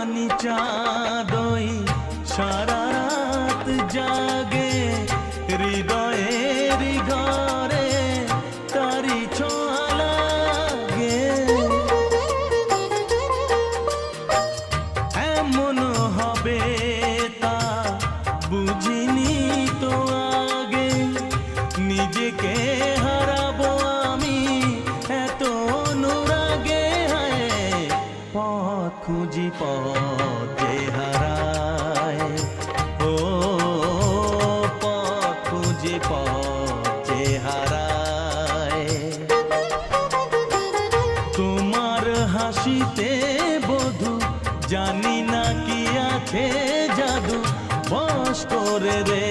চাঁদানি চাঁদই সারা রাত জাগে হৃদয়ের ঘরে তারি ছোঁয়া লাগে। এমন হবে তা বুঝিনি তো আগে, নিজেকে হারাবো আমি এত অনুরাগে। পথ খুঁজি পথে হারায়, ও পথ খুঁজি পথে হারায়। তোমার হাসিতে বধু জানি না কি আছে জাদু, বশ করে রে